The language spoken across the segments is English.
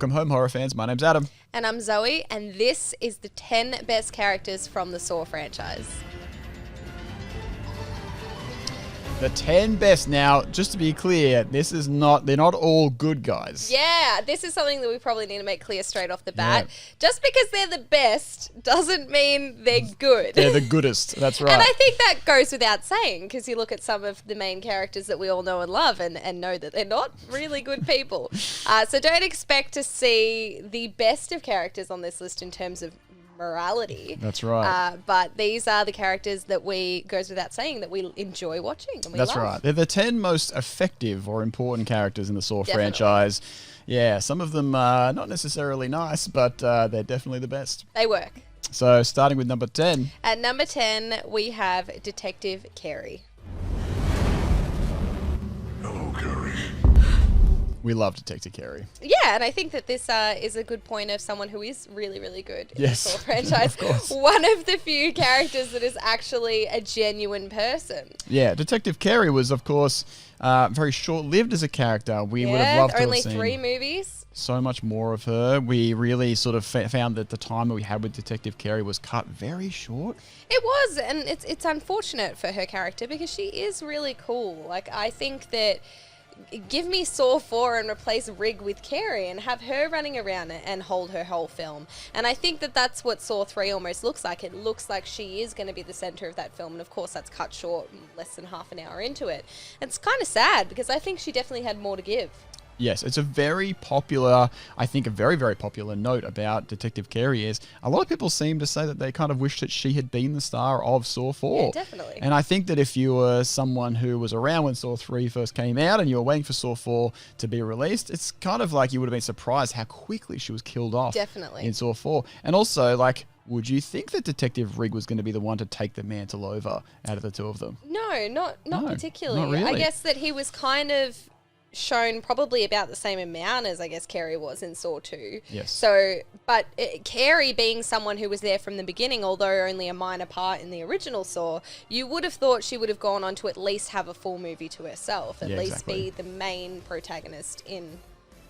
Welcome home, horror fans. My name's Adam. And I'm Zoe, and this is the 10 best characters from the Saw franchise. The 10 best. Now, just to be clear, they're not all good guys. Yeah, this is something that we probably need to make clear straight off the bat. Yeah. Just because they're the best doesn't mean they're good. They're the goodest, that's right. And I think that goes without saying, because you look at some of the main characters that we all know and love and know that they're not really good people. So don't expect to see the best of characters on this list in terms of morality. That's right. But these are the characters that goes without saying, that we enjoy watching and we love. That's right. They're the 10 most effective or important characters in the Saw franchise. Yeah, some of them are not necessarily nice, but they're definitely the best. They work. So starting with number 10. At number 10, we have Detective Carey. Hello, Carey. We love Detective Carey. Yeah, and I think that this is a good point of someone who is really, really good in the Saw franchise. Of course. One of the few characters that is actually a genuine person. Yeah, Detective Carey was, of course, very short-lived as a character. We would have loved to have seen only 3 movies. So much more of her. We really sort of found that the time that we had with Detective Carey was cut very short. It was, and it's unfortunate for her character because she is really cool. Like, I think that give me Saw 4 and replace Rig with Carey and have her running around and hold her whole film. And I think that that's what Saw 3 almost looks like. It looks like she is going to be the center of that film. And of course, that's cut short less than half an hour into it. It's kind of sad because I think she definitely had more to give. Yes, it's a very popular, I think a very, very popular note about Detective Carey is a lot of people seem to say that they kind of wish that she had been the star of Saw 4. Yeah, definitely. And I think that if you were someone who was around when Saw 3 first came out and you were waiting for Saw 4 to be released, it's kind of like you would have been surprised how quickly she was killed off. Definitely. In Saw 4. And also, like, would you think that Detective Rig was going to be the one to take the mantle over out of the two of them? No, not particularly. Not really. I guess that he was kind of shown probably about the same amount as I guess Carey was in Saw 2. Yes. So, but Carey being someone who was there from the beginning, although only a minor part in the original Saw, you would have thought she would have gone on to at least have a full movie to herself, at least be the main protagonist in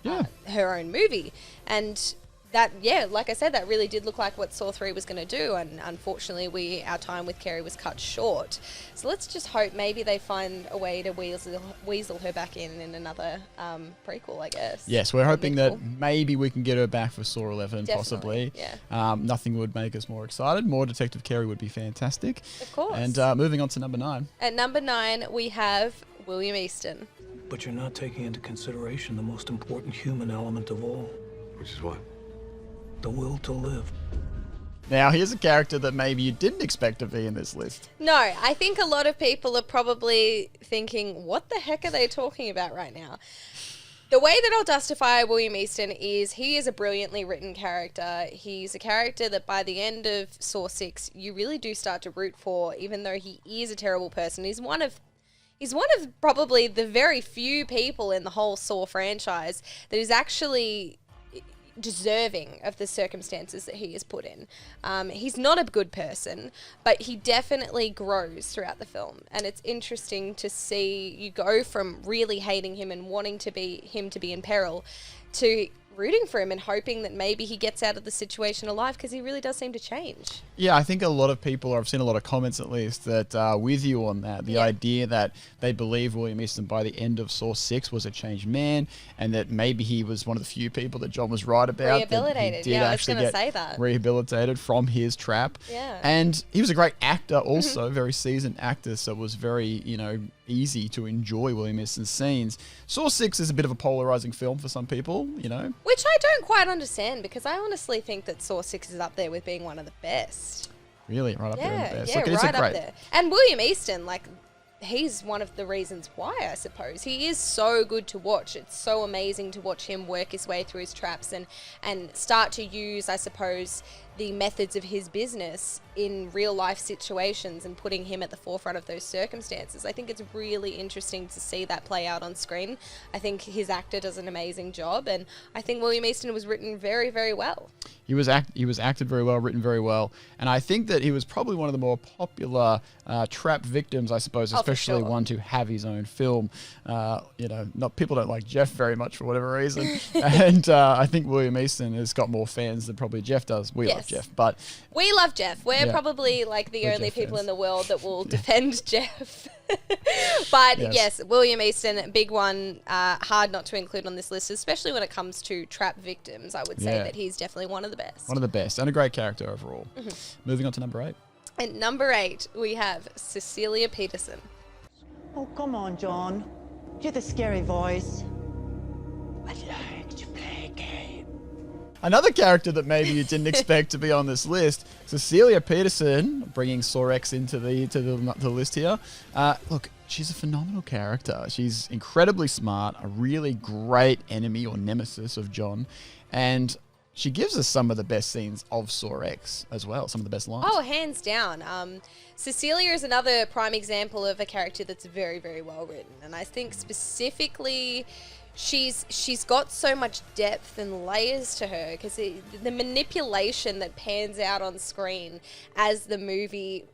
her own movie. And that, like I said, that really did look like what Saw 3 was going to do, and unfortunately our time with Carey was cut short. So let's just hope maybe they find a way to weasel her back in another prequel, I guess. Yes, we're hoping that maybe we can get her back for Saw 11, Definitely, possibly. Yeah. Nothing would make us more excited. More Detective Carey would be fantastic. Of course. And moving on to number 9. At number 9, we have William Easton. But you're not taking into consideration the most important human element of all. Which is what? The will to live. Now, here's a character that maybe you didn't expect to be in this list. No, I think a lot of people are probably thinking, what the heck are they talking about right now? The way that I'll justify William Easton is he is a brilliantly written character. He's a character that by the end of Saw 6, you really do start to root for, even though he is a terrible person. He's one of probably the very few people in the whole Saw franchise that is actually deserving of the circumstances that he is put in. He's not a good person, but he definitely grows throughout the film, and it's interesting to see you go from really hating him and wanting to be in peril to rooting for him and hoping that maybe he gets out of the situation alive, because he really does seem to change. Yeah, I think a lot of people, I've seen a lot of comments at least, that are with you on that. The idea that they believe William Easton by the end of Saw 6 was a changed man, and that maybe he was one of the few people that John was right about. Rehabilitated, I was going to say that. Rehabilitated from his trap. Yeah. And he was a great actor also, very seasoned actor, so it was very, easy to enjoy William Easton's scenes. Saw 6 is a bit of a polarizing film for some people, Which I don't quite understand, because I honestly think that Saw 6 is up there with being one of the best. Really? Right up there in the best. Yeah, Look, right up there. And William Easton, he's one of the reasons why, I suppose. He is so good to watch. It's so amazing to watch him work his way through his traps and start to use, I suppose, the methods of his business in real life situations and putting him at the forefront of those circumstances. I think it's really interesting to see that play out on screen. I think his actor does an amazing job, and I think William Easton was written very, very well. He was acted very well, written very well, and I think that he was probably one of the more popular trap victims, I suppose, especially one to have his own film. Not people don't like Jeff very much for whatever reason, and I think William Easton has got more fans than probably Jeff does. We love Jeff, but we love Jeff. We're probably like the only Jeff people fans. in the world that will defend Jeff. But yes, William Easton, big one, hard not to include on this list, especially when it comes to trap victims. I would say that he's definitely one of the best. One of the best, and a great character overall. Moving on to number 8. At number 8, we have Cecilia Peterson. Oh, come on, John. Do the scary voice. I'd like to play a game. Another character that maybe you didn't expect to be on this list, Cecilia Peterson, bringing Saw X into the list here. Look, she's a phenomenal character. She's incredibly smart, a really great enemy or nemesis of John, and she gives us some of the best scenes of Saw X as well, some of the best lines. Oh, hands down. Cecilia is another prime example of a character that's very, very well written, and I think specifically she's got so much depth and layers to her, because the manipulation that pans out on screen as the movie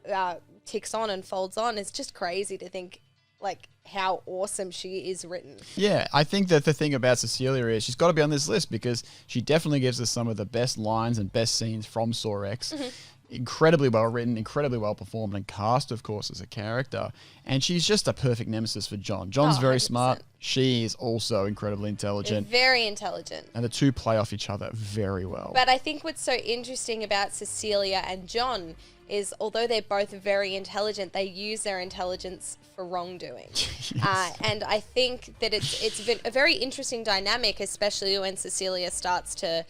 ticks on and folds on is just crazy to think like how awesome she is written. Yeah, I think that the thing about Cecilia is she's got to be on this list because she definitely gives us some of the best lines and best scenes from Saw X. Incredibly well written, incredibly well performed and cast, of course, as a character. And she's just a perfect nemesis for John. John's very 100%. smart. She is also incredibly intelligent. Very intelligent. And the two play off each other very well. But I think what's so interesting about Cecilia and John is, although they're both very intelligent, they use their intelligence for wrongdoing. And I think that it's been a very interesting dynamic, especially when Cecilia starts to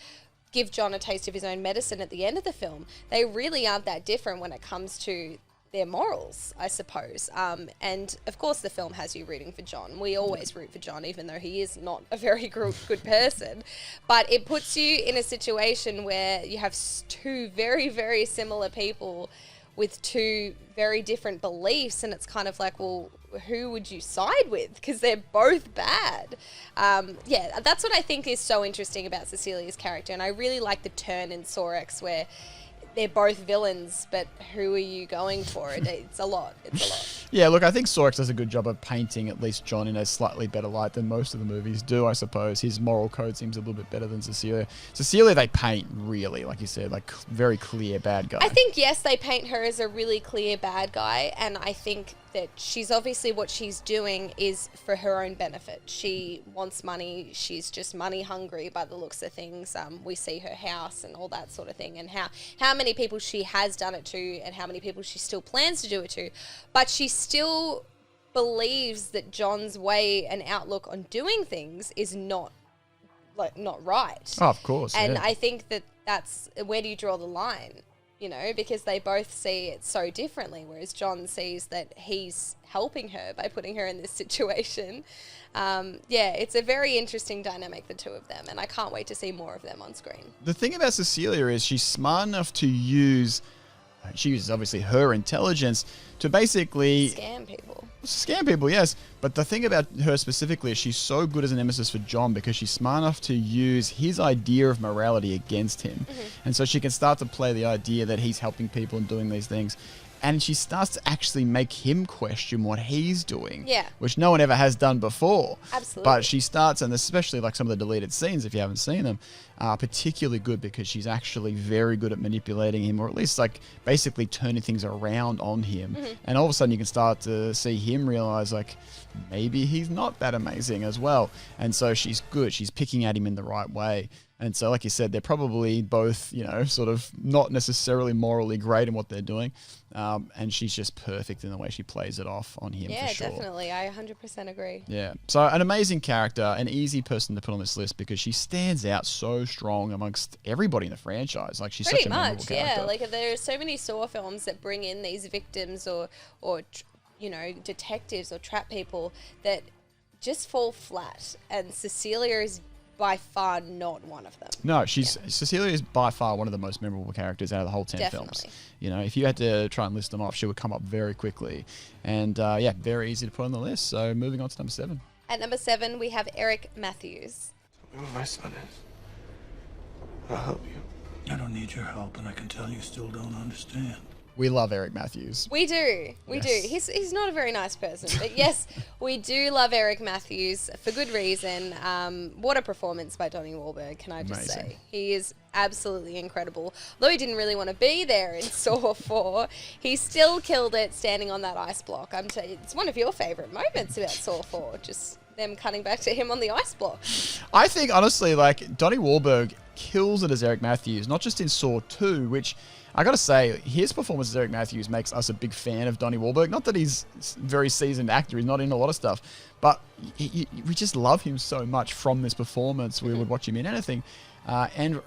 give John a taste of his own medicine at the end of the film. They really aren't that different when it comes to their morals, I suppose. And of course the film has you rooting for John. We always root for John, even though he is not a very good person. But it puts you in a situation where you have two very, very similar people with two very different beliefs, and it's kind of like, well, who would you side with? Because they're both bad. That's what I think is so interesting about Cecilia's character, and I really like the turn in Saw X where they're both villains, but who are you going for? It's a lot. It's a lot. Yeah, look, I think Saw X does a good job of painting at least John in a slightly better light than most of the movies do, I suppose. His moral code seems a little bit better than Cecilia. Cecilia, they paint really, like you said, like very clear bad guy. I think, yes, they paint her as a really clear bad guy, and I think that she's obviously, what she's doing is for her own benefit. She wants money. She's just money hungry by the looks of things. We see her house and all that sort of thing, and how many people she has done it to and how many people she still plans to do it to. But she still believes that John's way and outlook on doing things is not right. Oh, of course. And yeah. I think that's where do you draw the line? Because they both see it so differently, whereas John sees that he's helping her by putting her in this situation. It's a very interesting dynamic, the two of them, and I can't wait to see more of them on screen. The thing about Cecilia is she's smart enough to use... She uses, obviously, her intelligence to basically... Scam people, yes. But the thing about her specifically is she's so good as a nemesis for John because she's smart enough to use his idea of morality against him. And so she can start to play the idea that he's helping people and doing these things. And she starts to actually make him question what he's doing. Yeah. Which no one ever has done before. Absolutely. But she starts, and especially like some of the deleted scenes, if you haven't seen them, are particularly good because she's actually very good at manipulating him, or at least like basically turning things around on him. And all of a sudden you can start to see him realize like maybe he's not that amazing as well. And so she's good. She's picking at him in the right way. And so, like you said, they're probably both, sort of not necessarily morally great in what they're doing. And she's just perfect in the way she plays it off on him, for sure. Yeah, definitely. I 100% agree. Yeah. So an amazing character, an easy person to put on this list because she stands out so strong amongst everybody in the franchise. Like, she's such a memorable character. Yeah. Like, there are so many Saw films that bring in these victims or detectives or trap people that just fall flat. And Cecilia is by far not one of them. No, Cecilia is by far one of the most memorable characters out of the whole 10 films. You know, if you had to try and list them off, she would come up very quickly. And very easy to put on the list. So moving on to number 7. At number 7, we have Eric Matthews. Tell me where my son is. I'll help you. I don't need your help, and I can tell you still don't understand. We love Eric Matthews. We do. We do. He's not a very nice person. But yes, we do love Eric Matthews for good reason. What a performance by Donnie Wahlberg, can I just say. He is absolutely incredible. Although he didn't really want to be there in Saw 4, he still killed it standing on that ice block. I'm telling you, it's one of your favourite moments about Saw 4, just them cutting back to him on the ice block. I think, honestly, like, Donnie Wahlberg kills it as Eric Matthews, not just in Saw 2, which... I gotta say, his performance as Eric Matthews makes us a big fan of Donnie Wahlberg. Not that he's a very seasoned actor, he's not in a lot of stuff, but we just love him so much from this performance. We would watch him in anything. And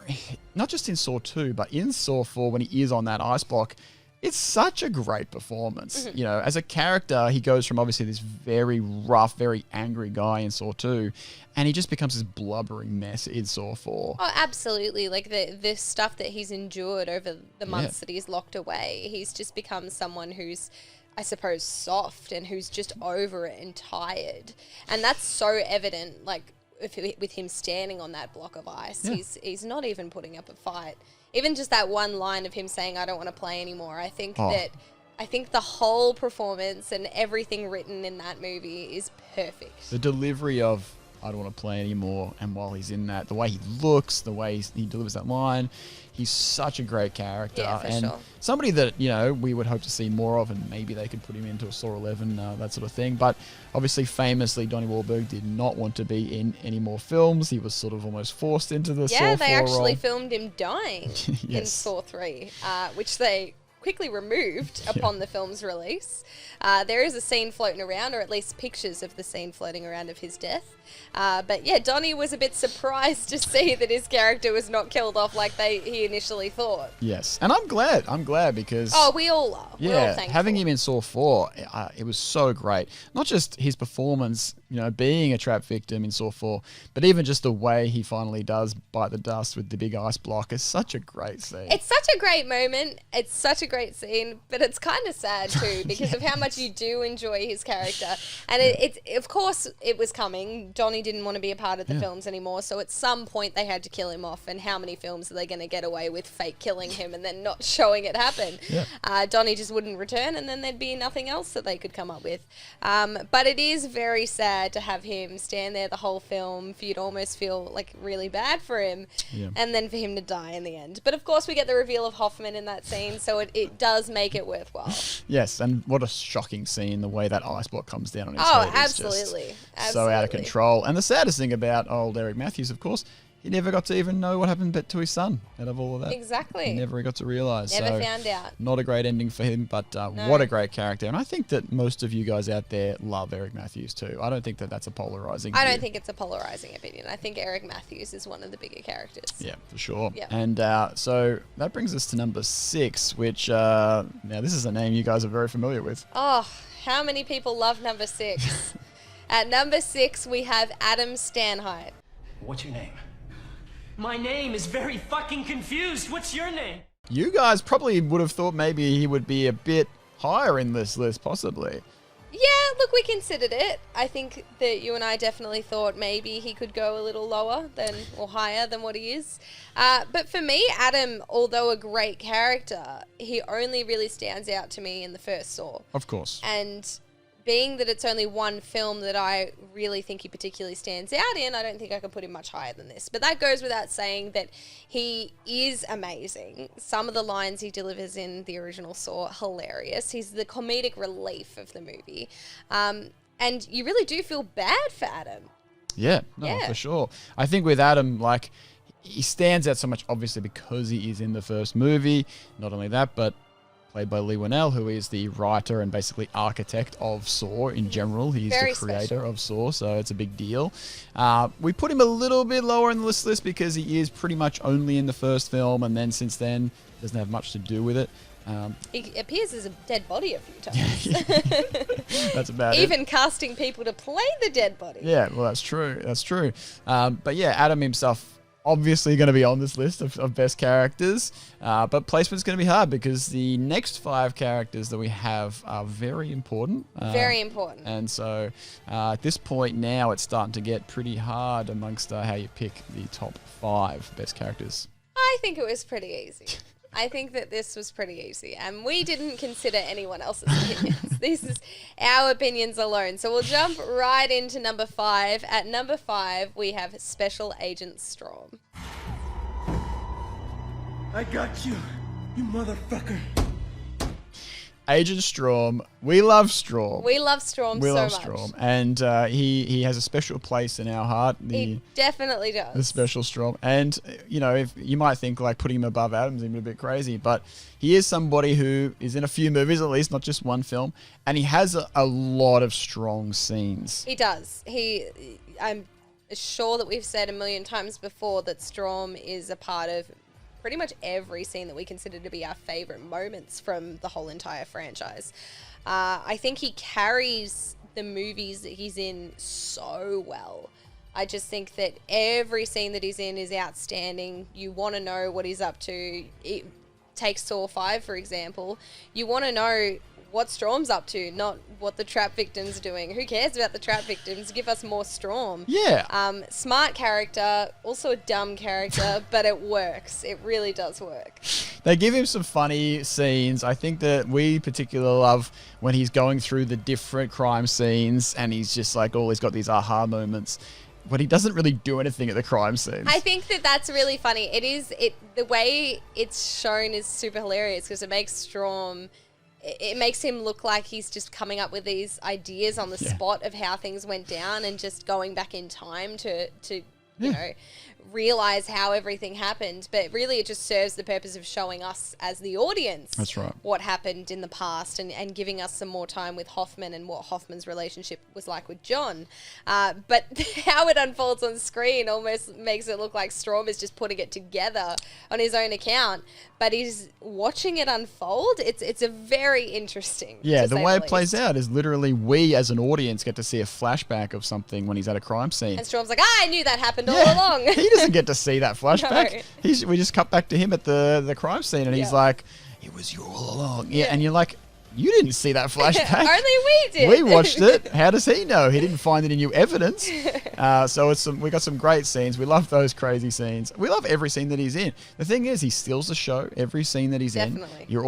not just in Saw 2, but in Saw 4, when he is on that ice block, it's such a great performance. You know, as a character, he goes from obviously this very rough, very angry guy in Saw 2, and he just becomes this blubbering mess in Saw 4. Oh, absolutely. Like the stuff that he's endured over the months that he's locked away, he's just become someone who's, I suppose, soft and who's just over it and tired. And that's so evident, like, with him standing on that block of ice. He's not even putting up a fight. Even just that one line of him saying, I don't want to play anymore. I think the whole performance and everything written in that movie is perfect. The delivery of I don't want to play anymore, and while he's in that, the way he looks, the way he delivers that line, he's such a great character. Yeah, for and sure. somebody that, you know, we would hope to see more of, and maybe they could put him into a Saw 11, that sort of thing. But obviously, famously, Donnie Wahlberg did not want to be in any more films. He was sort of almost forced into the Saw 4 Yeah, they actually role. filmed him dying in Saw 3, which they quickly removed upon the film's release. There is a scene floating around, or at least pictures of the scene floating around of his death. But yeah, Donnie was a bit surprised to see that his character was not killed off like he initially thought. Yes, and I'm glad because... Oh, we all are. Yeah, we're all thankful. having him in Saw 4, it was so great. Not just his performance, you know, being a trap victim in Saw 4, but even just the way he finally does bite the dust with the big ice block is such a great scene. It's such a great moment. It's such a great scene, but it's kind of sad too because of how much you do enjoy his character. And it's of course it was coming. Donnie didn't want to be a part of the films anymore, so at some point they had to kill him off. And how many films are they going to get away with fake killing him and then not showing it happen? Donnie just wouldn't return, and then there'd be nothing else that they could come up with. But it is very sad to have him stand there the whole film, for you to almost feel like really bad for him, and then for him to die in the end. But of course we get the reveal of Hoffman in that scene, so it does make it worthwhile. Yes, and what a shocking scene, the way that ice block comes down on his head. Oh, is absolutely. just so out of control. And the saddest thing about old Eric Matthews, of course, he never got to even know what happened to his son out of all of that. Exactly. He never got to realise. Never found out. Not a great ending for him, but what a great character. And I think that most of you guys out there love Eric Matthews too. I don't think that that's a polarising I view. don't think it's a polarising opinion. I think Eric Matthews is one of the bigger characters. Yeah, for sure. Yeah. And so that brings us to number 6, which, now this is a name you guys are very familiar with. Oh, how many people love number 6? At number 6, we have Adam Stanheight. What's your name? My name is very fucking confused. What's your name? You guys probably would have thought maybe he would be a bit higher in this list, possibly. Yeah, look, we considered it. I think that you and I definitely thought maybe he could go a little lower than, or higher than what he is. But for me, Adam, although a great character, he only really stands out to me in the first Saw. Of course. And being that it's only one film that I really think he particularly stands out in, I don't think I could put him much higher than this. But that goes without saying that he is amazing. Some of the lines he delivers in the original Saw, hilarious. He's the comedic relief of the movie. And you really do feel bad for Adam. Yeah, for sure. I think with Adam, like, he stands out so much, obviously, because he is in the first movie. Not only that, but played by Lee Winnell, who is the writer and basically architect of Saw in general. He's Very the creator special. of Saw, so it's a big deal. We put him a little bit lower in the list because he is pretty much only in the first film, and then since then doesn't have much to do with it. He appears as a dead body a few times. That's about it. Even casting people to play the dead body. Yeah, well, that's true. That's true. But yeah, Adam himself obviously going to be on this list of best characters. But placement's going to be hard because the next 5 characters that we have are very important. Very important. And so at this point now, it's starting to get pretty hard amongst how you pick the top 5 best characters. I think it was pretty easy. I think that this was pretty easy. And we didn't consider anyone else's opinions. This is our opinions alone. So we'll jump right into number 5. At number 5, we have Special Agent Storm. I got you, you motherfucker. Agent Storm. We love Storm. We love Storm We so love much. Storm. And he has a special place in our heart. He definitely does. The special Storm. And, you know, if you might think like putting him above Adam's even a bit crazy, but he is somebody who is in a few movies at least, not just one film, and he has a lot of strong scenes. He does. I'm sure that we've said a million times before that Storm is a part of pretty much every scene that we consider to be our favorite moments from the whole entire franchise. I think he carries the movies that he's in so well. I just think that every scene that he's in is outstanding. You want to know what he's up to. Take Saw 5, for example. You want to know what Storm's up to, not what the trap victims are doing. Who cares about the trap victims? Give us more Storm. Yeah. Smart character, also a dumb character, but it works. It really does work. They give him some funny scenes. I think that we particularly love when he's going through the different crime scenes and he's just like, oh, he's got these aha moments. But he doesn't really do anything at the crime scenes. I think that that's really funny. The way it's shown is super hilarious because it makes Storm... It makes him look like he's just coming up with these ideas on the spot of how things went down and just going back in time to you know, realize how everything happened. But really it just serves the purpose of showing us as the audience That's right. what happened in the past and giving us some more time with Hoffman and what Hoffman's relationship was like with John. But how it unfolds on screen almost makes it look like Storm is just putting it together on his own account. But he's watching it unfold. It's a very interesting. Yeah, the way it plays out is literally we as an audience get to see a flashback of something when he's at a crime scene. And Storm's like, I knew that happened all along. He doesn't get to see that flashback. No. We just cut back to him at the crime scene and he's like, it was you all along. Yeah, and you're like, you didn't see that flashback. Only we did. We watched it. How does he know? He didn't find any new evidence. So we got some great scenes. We love those crazy scenes. We love every scene that he's in. The thing is, he steals the show. Every scene that he's in, you're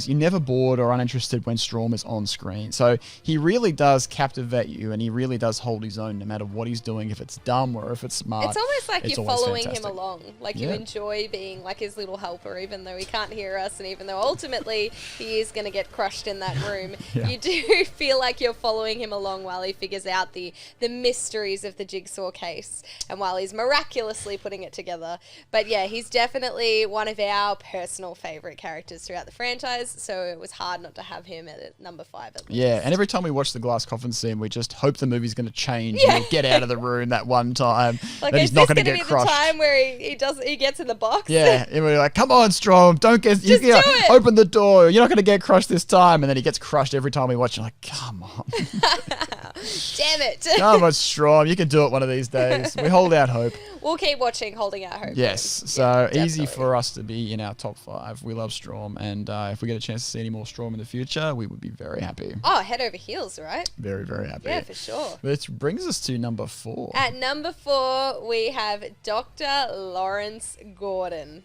never bored or uninterested when Storm is on screen. So he really does captivate you, and he really does hold his own, no matter what he's doing. If it's dumb or if it's smart, it's almost like you're following him along. Like you Yeah. enjoy being like his little helper, even though he can't hear us, and even though ultimately he is going to get crushed in that room. Yeah. You do feel like you're following him along while he figures out the mysteries of the Jigsaw case and while he's miraculously putting it together. But yeah, he's definitely one of our personal favorite characters throughout the franchise, so it was hard not to have him at number 5 at least. Yeah, and every time we watch the glass coffin scene, we just hope the movie's going to change and he'll get out of the room that one time. Like, that is he's not this going to be get the crushed. time where he gets in the box? Yeah, and we're like, come on, Storm, don't get, Just do it. open the door. You're not going to get crushed this time. And then he gets crushed every time we watch. You're like, come on. Damn it. Come on, Storm, you can do it one of these days. We hold out hope. We'll keep watching, holding out hope. Yes, so Yeah, easy definitely. for us to be in our top 5. We love Storm, and if we get a chance to see any more Storm in the future, we would be very happy. Oh, head over heels, right? Very, very happy. Yeah, for sure. Which brings us to number 4. At number 4, we have Dr. Lawrence Gordon.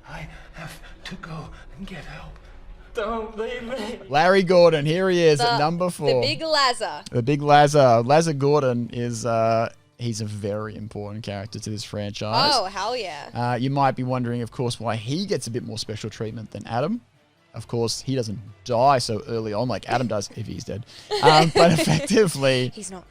I have to go and get help. Don't leave me. Larry Gordon, here he is at number 4. The big Lazar. The big Lazar. Lazar Gordon is he's a very important character to this franchise. Oh, hell yeah. You might be wondering, of course, why he gets a bit more special treatment than Adam. Of course, he doesn't die so early on like Adam does, if he's dead. But effectively... He's not.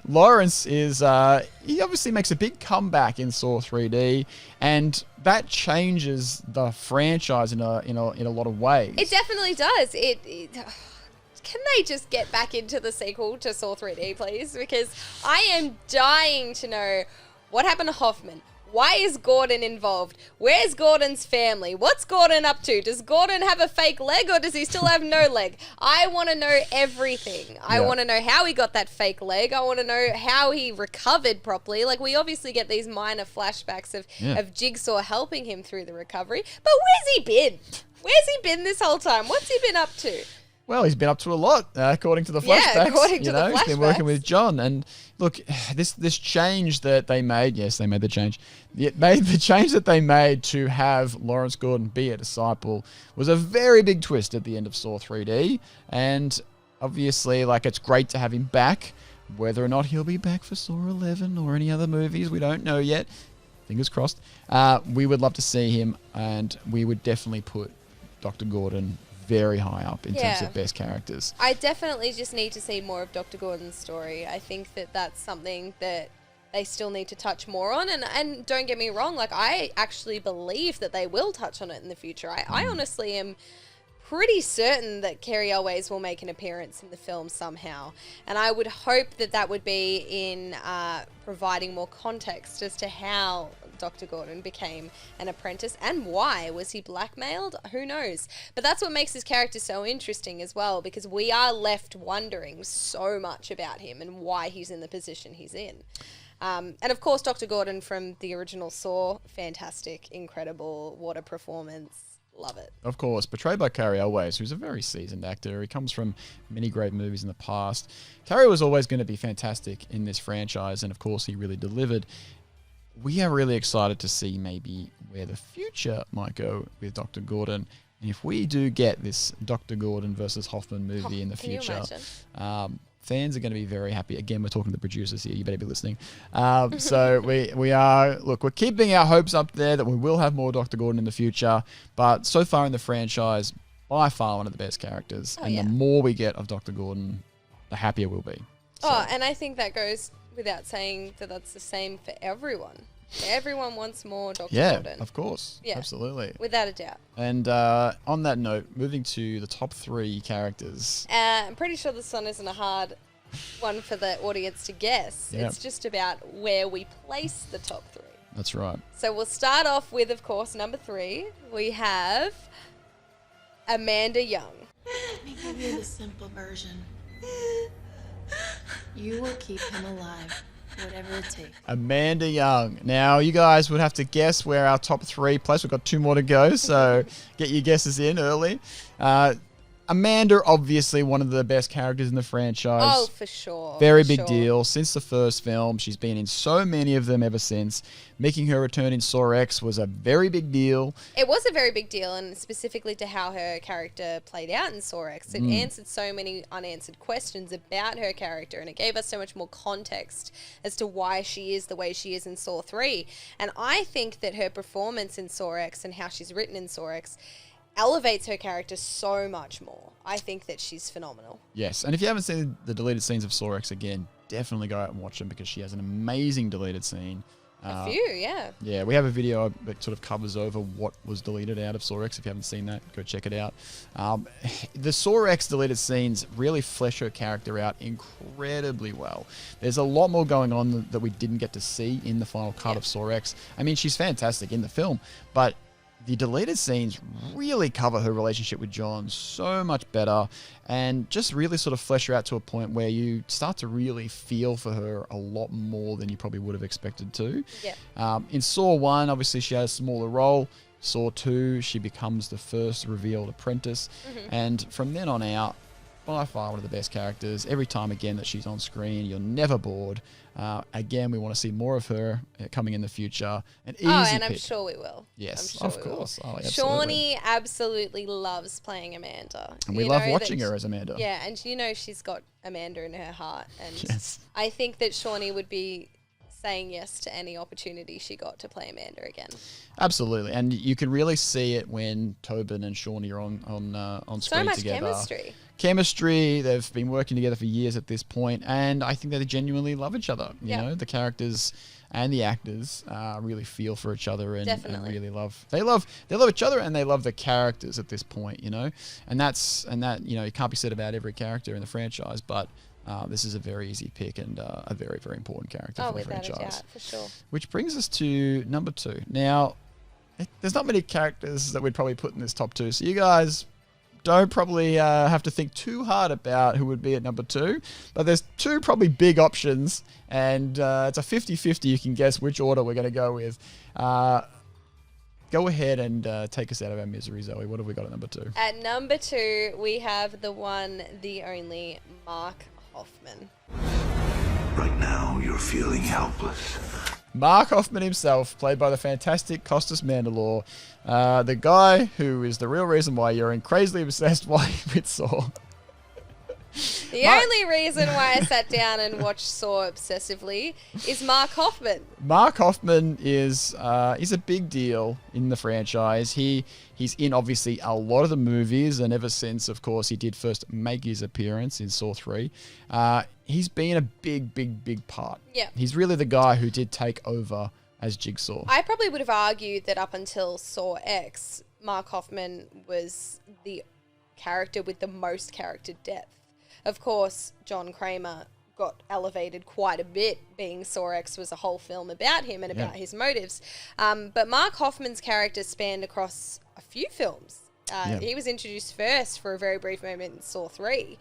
Lawrence is... he obviously makes a big comeback in Saw 3D, and that changes the franchise in a lot of ways. It definitely does. Can they just get back into the sequel to Saw 3D, please? Because I am dying to know what happened to Hoffman. Why is Gordon involved? Where's Gordon's family? What's Gordon up to? Does Gordon have a fake leg or does he still have no leg? I want to know everything. I want to know how he got that fake leg. I want to know how he recovered properly. Like, we obviously get these minor flashbacks of Jigsaw helping him through the recovery. But where's he been? Where's he been this whole time? What's he been up to? Well, he's been up to a lot, according to the flashbacks. Yeah, according to the flashbacks. He's been working with John. And look, this change that they made, yes, they made the change. The change that they made to have Lawrence Gordon be a disciple was a very big twist at the end of Saw 3D. And obviously, like, it's great to have him back. Whether or not he'll be back for Saw 11 or any other movies, we don't know yet. Fingers crossed. We would love to see him, and we would definitely put Dr. Gordon very high up in terms of best characters. I definitely just need to see more of Dr. Gordon's story. I think that that's something that they still need to touch more on. And don't get me wrong, like, I actually believe that they will touch on it in the future. I honestly am pretty certain that Carrie Elways will make an appearance in the film somehow. And I would hope that that would be in providing more context as to how Dr. Gordon became an apprentice and why. Was he blackmailed? Who knows? But that's what makes his character so interesting as well, because we are left wondering so much about him and why he's in the position he's in. And of course, Dr. Gordon from the original Saw, fantastic, incredible, what a performance. Love it. Of course, portrayed by Carrie Elways, who's a very seasoned actor. He comes from many great movies in the past. Carrie was always going to be fantastic in this franchise, and of course, he really delivered. We are really excited to see maybe where the future might go with Dr. Gordon. And if we do get this Dr. Gordon versus Hoffman movie in the future, fans are going to be very happy. Again, we're talking to the producers here. You better be listening. So we're keeping our hopes up there that we will have more Dr. Gordon in the future. But so far in the franchise, by far one of the best characters. The more we get of Dr. Gordon, the happier we'll be. So. Oh, and I think that goes without saying that that's the same for everyone. Everyone wants more Dr. Gordon. Yeah, of course. Yeah, absolutely. Without a doubt. And on that note, moving to the top 3 characters. I'm pretty sure this one isn't a hard one for the audience to guess. Yep. It's just about where we place the top 3. That's right. So we'll start off with, of course, number 3. We have Amanda Young. Let me give you the simple version. You will keep him alive, whatever it takes. Amanda Young. Now, you guys would have to guess where our top 3 place. We've got 2 more to go, so get your guesses in early. Amanda, obviously one of the best characters in the franchise. Oh, for sure. Very big deal. Since the first film, she's been in so many of them ever since. Making her return in Saw X was a very big deal. It was a very big deal, and specifically to how her character played out in Saw X. It answered so many unanswered questions about her character, and it gave us so much more context as to why she is the way she is in Saw 3. And I think that her performance in Saw X and how she's written in Saw X elevates her character so much more. I think that she's phenomenal. Yes, and if you haven't seen the deleted scenes of Saw X again, definitely go out and watch them because she has an amazing deleted scene. A few, yeah. Yeah, we have a video that sort of covers over what was deleted out of Saw X. If you haven't seen that, go check it out. The Saw X deleted scenes really flesh her character out incredibly well. There's a lot more going on that we didn't get to see in the final cut of Saw X. I mean, she's fantastic in the film, but the deleted scenes really cover her relationship with John so much better and just really sort of flesh her out to a point where you start to really feel for her a lot more than you probably would have expected to. Yeah. In Saw 1, obviously she had a smaller role. Saw 2, she becomes the first revealed apprentice. And from then on out, by far one of the best characters. Every time again that she's on screen, you're never bored. Again, we want to see more of her coming in the future. An easy and pick. I'm sure we will. Yes, I'm sure of course. Oh, Shawnee absolutely loves playing Amanda. And we love watching her as Amanda. Yeah, and she's got Amanda in her heart. And yes. I think that Shawnee would be saying yes to any opportunity she got to play Amanda again. Absolutely, and you can really see it when Tobin and Shawnee are on screen so much together. Chemistry. They've been working together for years at this point, and I think they genuinely love each other. You know, the characters and the actors really feel for each other and really love. They love each other and they love the characters at this point. You know, and that you can't be said about every character in the franchise, but this is a very easy pick and a very, very important character Oh, for the without a franchise. doubt, for sure. Which brings us to number 2. Now, there's not many characters that we'd probably put in this top 2, so you guys don't probably have to think too hard about who would be at number 2. But there's 2 probably big options, and it's a 50-50. You can guess which order we're going to go with. Go ahead and take us out of our misery, Zoe. What have we got at number 2? At number 2, we have the one, the only, Mark Hoffman. Right now, you're feeling helpless. Mark Hoffman himself, played by the fantastic Costas Mandylor, the guy who is the real reason why you're crazily obsessed with Saw. The only reason why I sat down and watched Saw obsessively is Mark Hoffman. Mark Hoffman is he's a big deal in the franchise. He's in obviously a lot of the movies, and ever since, of course, he did first make his appearance in Saw 3. He's been a big part. Yeah. He's really the guy who did take over as Jigsaw. I probably would have argued that up until Saw X, Mark Hoffman was the character with the most character depth. Of course, John Kramer got elevated quite a bit, being Saw X was a whole film about him and about his motives. But Mark Hoffman's character spanned across a few films. He was introduced first for a very brief moment in Saw 3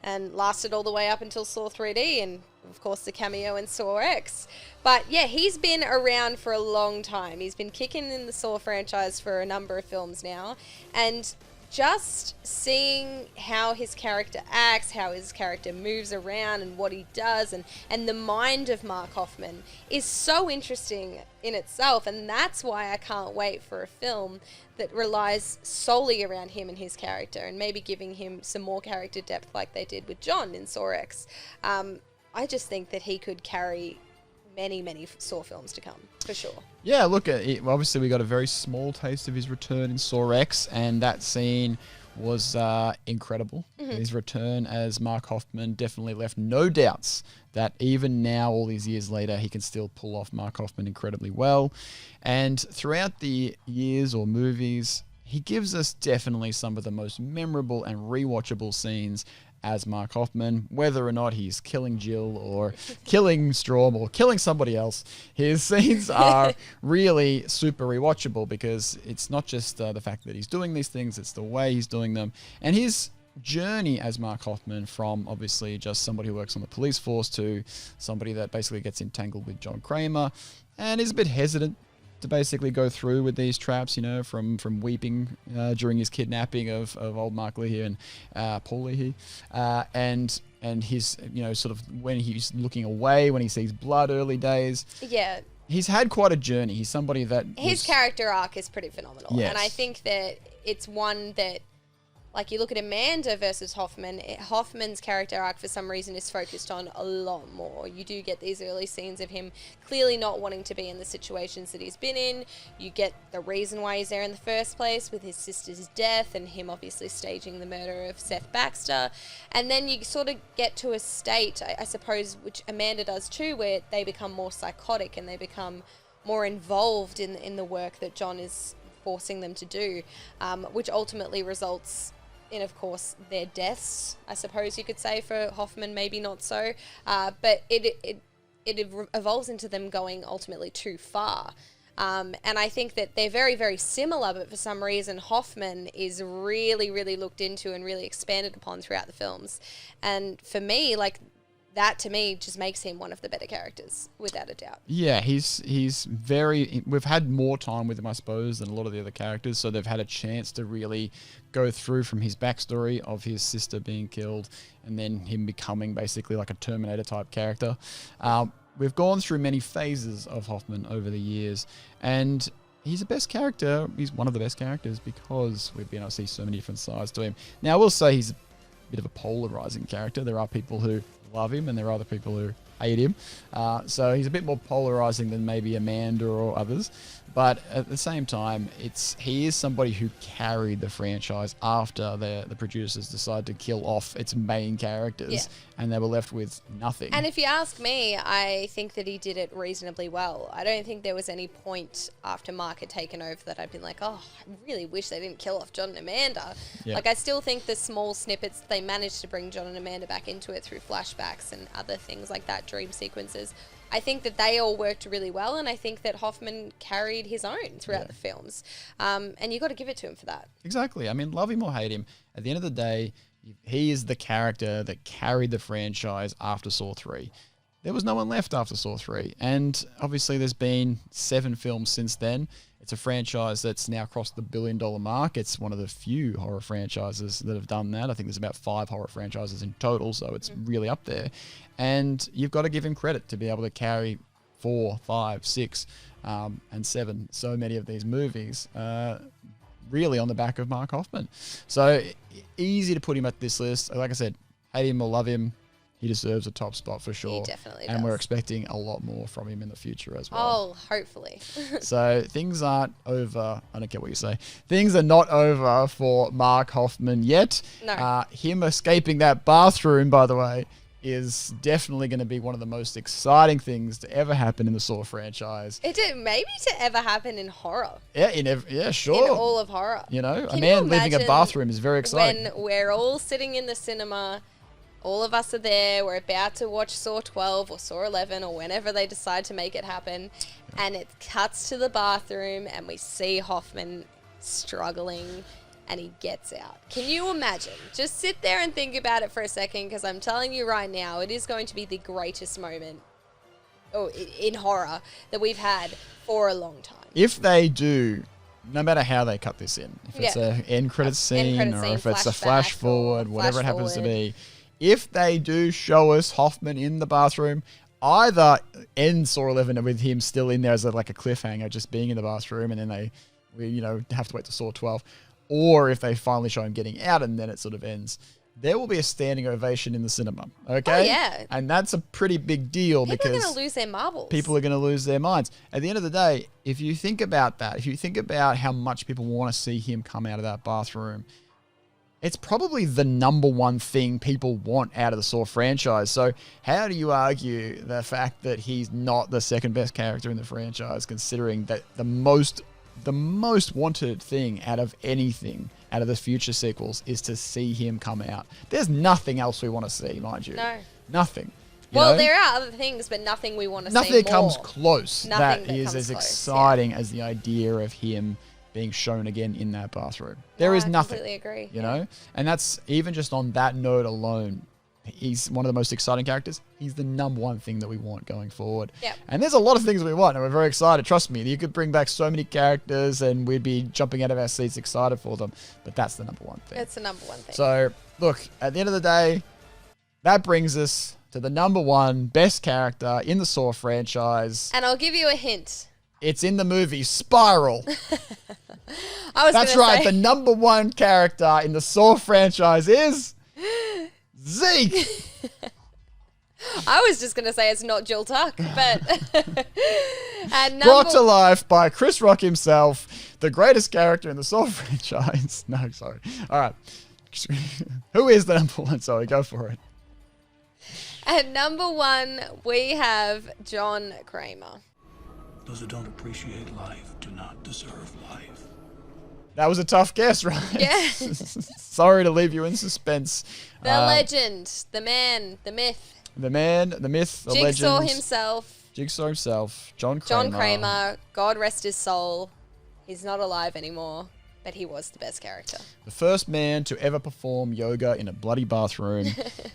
and lasted all the way up until Saw 3D and, of course, the cameo in Saw X. But, yeah, he's been around for a long time. He's been kicking in the Saw franchise for a number of films now. And just seeing how his character acts, how his character moves around and what he does and the mind of Mark Hoffman is so interesting in itself. And that's why I can't wait for a film that relies solely around him and his character and maybe giving him some more character depth like they did with John in Saw X. I just think that he could carry many Saw films to come, for sure. Yeah, look, obviously we got a very small taste of his return in Saw X, and that scene was incredible. His return as Mark Hoffman definitely left no doubts that even now, all these years later, he can still pull off Mark Hoffman incredibly well. And throughout the years or movies, he gives us definitely some of the most memorable and rewatchable scenes as Mark Hoffman, whether or not he's killing Jill or killing Strom or killing somebody else. His scenes are really super rewatchable because it's not just the fact that he's doing these things, it's the way he's doing them. And his journey as Mark Hoffman from obviously just somebody who works on the police force to somebody that basically gets entangled with John Kramer and is a bit hesitant to basically go through with these traps, you know, from weeping during his kidnapping of old Mark Leahy and Paul Leahy, and his, you know, sort of when he's looking away, when he sees blood early days. Yeah. He's had quite a journey. He's somebody that his character arc is pretty phenomenal. Yes. And I think that it's one that, like, you look at Amanda versus Hoffman, Hoffman's character arc for some reason is focused on a lot more. You do get these early scenes of him clearly not wanting to be in the situations that he's been in. You get the reason why he's there in the first place with his sister's death and him obviously staging the murder of Seth Baxter. And then you sort of get to a state, I suppose, which Amanda does too, where they become more psychotic and they become more involved in the work that John is forcing them to do, which ultimately results in, of course, their deaths, I suppose you could say. For Hoffman, maybe not so, but it evolves into them going ultimately too far. And I think that they're very, very similar, but for some reason Hoffman is really looked into and really expanded upon throughout the films. And for me, like, that to me just makes him one of the better characters, without a doubt. Yeah, he's very... We've had more time with him, I suppose, than a lot of the other characters, so they've had a chance to really go through from his backstory of his sister being killed and then him becoming basically like a Terminator-type character. We've gone through many phases of Hoffman over the years, and he's the best character. He's one of the best characters because we've been able to see so many different sides to him. Now, I will say he's a bit of a polarizing character. There are people who love him and there are other people who hate him. So he's a bit more polarizing than maybe Amanda or others. But at the same time, he is somebody who carried the franchise after the producers decided to kill off its main characters, and they were left with nothing. And if you ask me, I think that he did it reasonably well. I don't think there was any point after Mark had taken over that I'd been like, oh, I really wish they didn't kill off John and Amanda. Yeah. Like, I still think the small snippets, they managed to bring John and Amanda back into it through flashbacks and other things like that, dream sequences. I think that they all worked really well, and I think that Hoffman carried his own throughout the films. And you got to give it to him for that. Exactly. I mean, love him or hate him, at the end of the day, he is the character that carried the franchise after Saw 3. There was no one left after Saw 3. And obviously there's been 7 films since then. It's a franchise that's now crossed the $1 billion mark. It's one of the few horror franchises that have done that. I think there's about 5 horror franchises in total, so it's really up there. And you've got to give him credit to be able to carry 4, 5, 6, and 7, so many of these movies, really on the back of Mark Hoffman. So easy to put him at this list. Like I said, hate him or love him, he deserves a top spot for sure. He definitely does. And we're expecting a lot more from him in the future as well. Oh, hopefully. So things aren't over. I don't care what you say. Things are not over for Mark Hoffman yet. No. Him escaping that bathroom, by the way, is definitely going to be one of the most exciting things to ever happen in the Saw franchise. It did maybe to ever happen in horror. Yeah, sure. In all of horror. You know, Can a man you leaving a imagine bathroom is very exciting. When we're all sitting in the cinema, all of us are there, we're about to watch Saw 12 or Saw 11 or whenever they decide to make it happen, and it cuts to the bathroom and we see Hoffman struggling and he gets out. Can you imagine? Just sit there and think about it for a second, because I'm telling you right now, it is going to be the greatest moment in horror that we've had for a long time. If they do, no matter how they cut this in, if it's an end credit scene or if it's a flash forward, whatever it happens to be, if they do show us Hoffman in the bathroom, either end Saw 11 with him still in there as like a cliffhanger, just being in the bathroom, and then we have to wait to Saw 12, or if they finally show him getting out and then it sort of ends, there will be a standing ovation in the cinema. Okay? Oh, yeah. And that's a pretty big deal People because are going to lose their marbles. people are going to lose their minds. At the end of the day, if you think about that, if you think about how much people want to see him come out of that bathroom, it's probably the number one thing people want out of the Saw franchise. So how do you argue the fact that he's not the second best character in the franchise, considering that the most wanted thing out of anything, out of the future sequels, is to see him come out? There's nothing else we want to see, mind you. No. Nothing. Well, there are other things, but nothing we want to see more. Nothing comes close. Nothing that is comes as close, exciting as the idea of him being shown again in that bathroom. There is nothing. I completely agree. You know? And that's, even just on that note alone, he's one of the most exciting characters. He's the number one thing that we want going forward. Yep. And there's a lot of things we want, and we're very excited. Trust me, you could bring back so many characters and we'd be jumping out of our seats excited for them. But that's the number one thing. It's the number one thing. So, look, at the end of the day, that brings us to the number one best character in the Saw franchise. And I'll give you a hint. It's in the movie Spiral. That's right. The number one character in the Saw franchise is Zeke. I was just going to say it's not Jill Tuck, but... and Brought to life by Chris Rock himself, the greatest character in the Saw franchise. No, sorry. All right. Who is the number one? Sorry, go for it. At number one, we have John Kramer. Those who don't appreciate life do not deserve life. That was a tough guess, right? Yeah. Sorry to leave you in suspense. The legend, the man, the myth. The man, the myth, the legend. Jigsaw himself, John Kramer. John Kramer, God rest his soul. He's not alive anymore, but he was the best character. The first man to ever perform yoga in a bloody bathroom.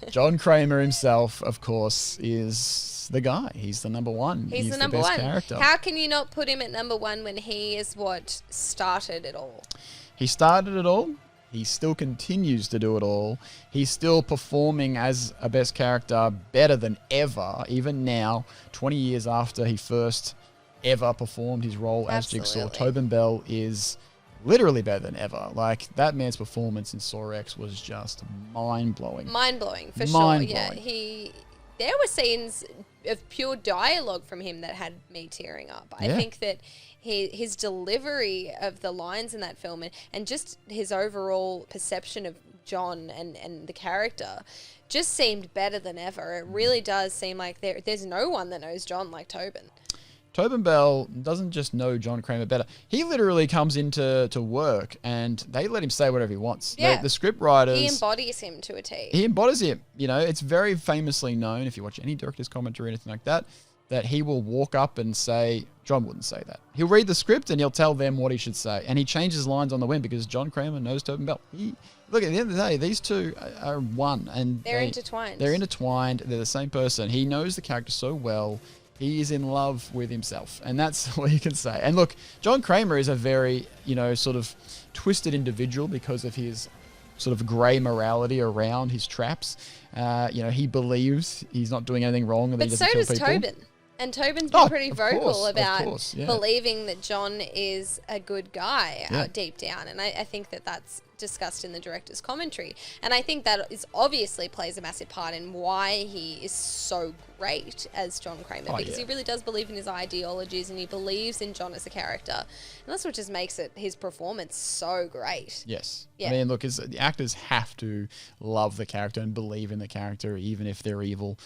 John Kramer himself, of course, is the guy. He's the number one. He's the number best one. Character. How can you not put him at number one when he is what started it all? He started it all. He still continues to do it all. He's still performing as a best character better than ever, even now, 20 years after he first ever performed his role as Jigsaw. Tobin Bell is literally better than ever. Like, that man's performance in Saw X was just mind-blowing. Mind-blowing, for sure. Yeah, there were scenes of pure dialogue from him that had me tearing up. I Yeah. think that his delivery of the lines in that film and just his overall perception of John and the character just seemed better than ever. It really does seem like there's no one that knows John like Tobin. Tobin Bell doesn't just know John Kramer better. He literally comes into work and they let him say whatever he wants. Yeah. The script writers... He embodies him to a T. He embodies him. You know, it's very famously known, if you watch any director's commentary or anything like that, that he will walk up and say, John wouldn't say that. He'll read the script and he'll tell them what he should say. And he changes lines on the whim because John Kramer knows Tobin Bell. Look, at the end of the day, these two are one. And They're intertwined. They're intertwined. They're the same person. He knows the character so well. He is in love with himself. And that's what you can say. And look, John Kramer is a very, sort of twisted individual because of his sort of grey morality around his traps. He believes he's not doing anything wrong. And But he so doesn't does kill people. Tobin. And Tobin's been pretty of vocal course, about yeah. believing that John is a good guy Yeah. deep down. And I think that that's discussed in the director's commentary. And I think that is obviously plays a massive part in why he is so great as John Kramer. Because he really does believe in his ideologies and he believes in John as a character. And that's what just makes his performance so great. Yes. Yeah. I mean, look, the actors have to love the character and believe in the character, even if they're evil.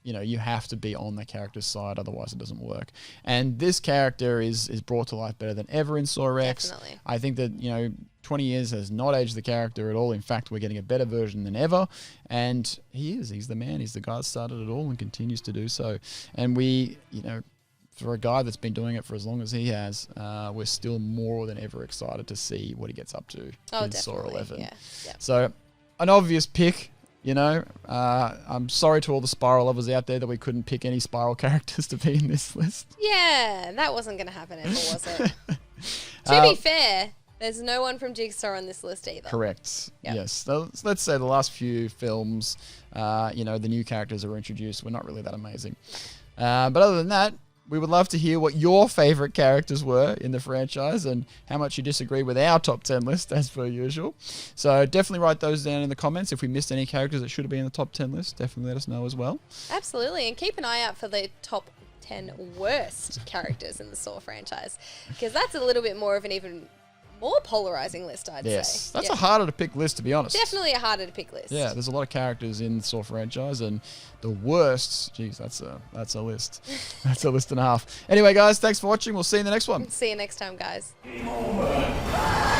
You have to be on the character's side, otherwise it doesn't work. And this character is brought to life better than ever in Saw X. Definitely. I think that, 20 years has not aged the character at all. In fact, we're getting a better version than ever. And he's the man. He's the guy that started it all and continues to do so. And we, for a guy that's been doing it for as long as he has, we're still more than ever excited to see what he gets up to in Saw 11. Yeah. So, an obvious pick, I'm sorry to all the Spiral lovers out there that we couldn't pick any Spiral characters to be in this list. Yeah, that wasn't going to happen ever, was it? To be fair, there's no one from Jigsaw on this list either. Correct. Yep. Yes. So let's say the last few films, the new characters that were introduced were not really that amazing. But other than that, we would love to hear what your favorite characters were in the franchise and how much you disagree with our top 10 list, as per usual. So definitely write those down in the comments. If we missed any characters that should have been in the top 10 list, definitely let us know as well. Absolutely. And keep an eye out for the top 10 worst characters in the Saw franchise, because that's a little bit more of an even more polarizing list, I'd say. That's a harder to pick list, to be honest. Definitely a harder to pick list. Yeah, there's a lot of characters in the Saw franchise, and the worst, geez, that's a list. That's a list and a half. Anyway, guys, thanks for watching. We'll see you in the next one. See you next time, guys. Game over.